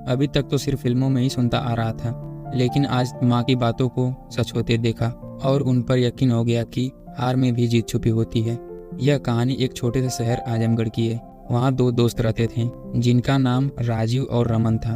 अभी तक तो सिर्फ फिल्मों में ही सुनता आ रहा था, लेकिन आज माँ की बातों को सच होते देखा और उन पर यकीन हो गया कि हार में भी जीत छुपी होती है। यह कहानी एक छोटे से शहर आजमगढ़ की है। वहाँ दो दोस्त रहते थे जिनका नाम राजीव और रमन था।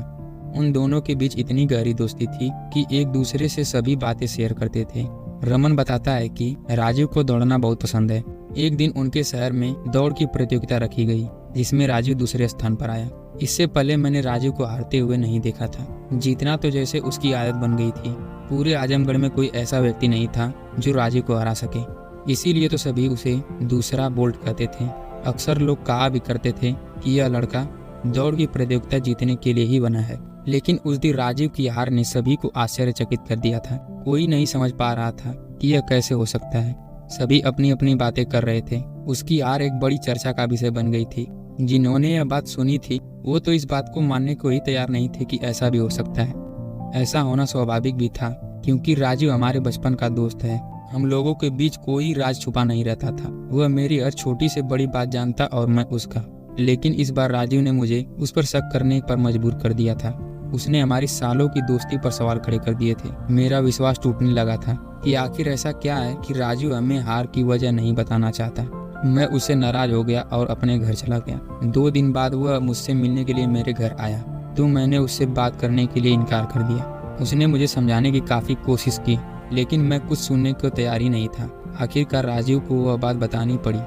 उन दोनों के बीच इतनी गहरी दोस्ती थी कि एक दूसरे से सभी बातें शेयर करते थे। रमन बताता है कि राजीव को दौड़ना बहुत पसंद है। एक दिन उनके शहर में दौड़ की प्रतियोगिता रखी गई, जिसमें राजीव दूसरे स्थान पर आया। इससे पहले मैंने राजीव को हारते हुए नहीं देखा था। जीतना तो जैसे उसकी आदत बन गई थी। पूरे आजमगढ़ में कोई ऐसा व्यक्ति नहीं था जो राजीव को हरा सके, इसीलिए तो सभी उसे दूसरा बोल्ट कहते थे। अक्सर लोग कहा भी करते थे कि यह लड़का दौड़ की प्रतियोगिता जीतने के लिए ही बना है। लेकिन उस दिन राजीव की हार ने सभी को आश्चर्यचकित कर दिया था। कोई नहीं समझ पा रहा था कि यह कैसे हो सकता है। सभी अपनी अपनी बातें कर रहे थे। उसकी हार एक बड़ी चर्चा का विषय बन गई थी। जिन्होंने यह बात सुनी थी वो तो इस बात को मानने को ही तैयार नहीं थे कि ऐसा भी हो सकता है। ऐसा होना स्वाभाविक भी था, क्योंकि राजीव हमारे बचपन का दोस्त है। हम लोगों के बीच कोई राज छुपा नहीं रहता था। वह मेरी हर छोटी से बड़ी बात जानता और मैं उसका। लेकिन इस बार राजीव ने मुझे उस पर शक करने पर मजबूर कर दिया था। उसने हमारी सालों की दोस्ती पर सवाल खड़े कर दिए थे। मेरा विश्वास टूटने लगा था कि आखिर ऐसा क्या है कि राजीव हमें हार की वजह नहीं बताना चाहता। मैं उससे नाराज हो गया और अपने घर चला गया। 2 दिन बाद वह मुझसे मिलने के लिए मेरे घर आया, तो मैंने उससे बात करने के लिए इनकार कर दिया। उसने मुझे समझाने की काफ़ी कोशिश की, लेकिन मैं कुछ सुनने को तैयार ही नहीं था। आखिरकार राजीव को वह बात बतानी पड़ी।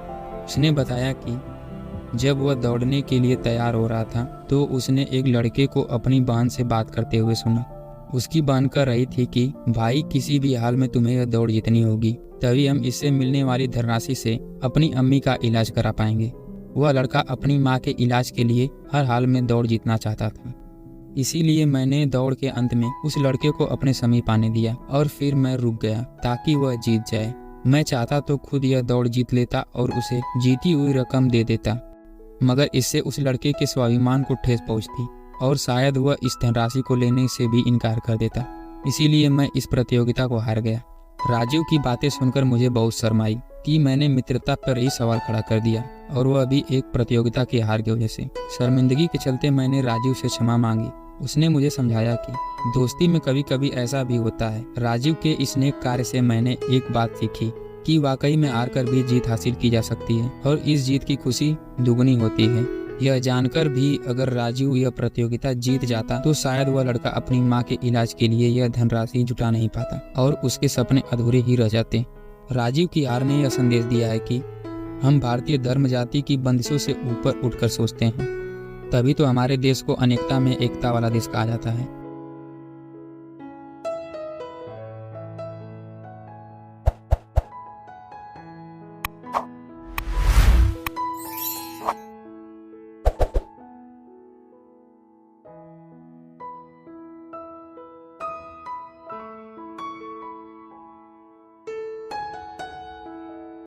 उसने बताया कि जब वह दौड़ने के लिए तैयार हो रहा था तो उसने एक लड़के को अपनी बहन से बात करते हुए सुना। उसकी बहन कह रही थी कि भाई, किसी भी हाल में तुम्हें यह दौड़ जीतनी होगी, तभी हम इससे मिलने वाली धनराशि से अपनी अम्मी का इलाज करा पाएंगे। वह लड़का अपनी माँ के इलाज के लिए हर हाल में दौड़ जीतना चाहता था। इसीलिए मैंने दौड़ के अंत में उस लड़के को अपने समीप आने दिया और फिर मैं रुक गया ताकि वह जीत जाए। मैं चाहता तो खुद यह दौड़ जीत लेता और उसे जीती हुई रकम दे देता, मगर इससे उस लड़के के स्वाभिमान को ठेस पहुंचती और शायद वह इस धनराशि को लेने से भी इनकार कर देता। इसीलिए मैं इस प्रतियोगिता को हार गया। राजीव की बातें सुनकर मुझे बहुत शर्म आई कि मैंने मित्रता पर ही सवाल खड़ा कर दिया, और वह भी एक प्रतियोगिता की हार की वजह से। शर्मिंदगी के चलते मैंने राजीव से क्षमा मांगी। उसने मुझे समझाया कि दोस्ती में कभी कभी ऐसा भी होता है। राजीव के इस नेक कार्य से मैंने एक बात सीखी कि वाकई में हार कर भी जीत हासिल की जा सकती है, और इस जीत की खुशी दुगनी होती है। यह जानकर भी अगर राजीव यह प्रतियोगिता जीत जाता तो शायद वह लड़का अपनी माँ के इलाज के लिए यह धनराशि जुटा नहीं पाता और उसके सपने अधूरे ही रह जाते। राजीव की हार ने यह संदेश दिया है कि हम भारतीय धर्म जाति की बंदिशों से ऊपर उठकर सोचते हैं, तभी तो हमारे देश को अनेकता में एकता वाला देश कहा जाता है।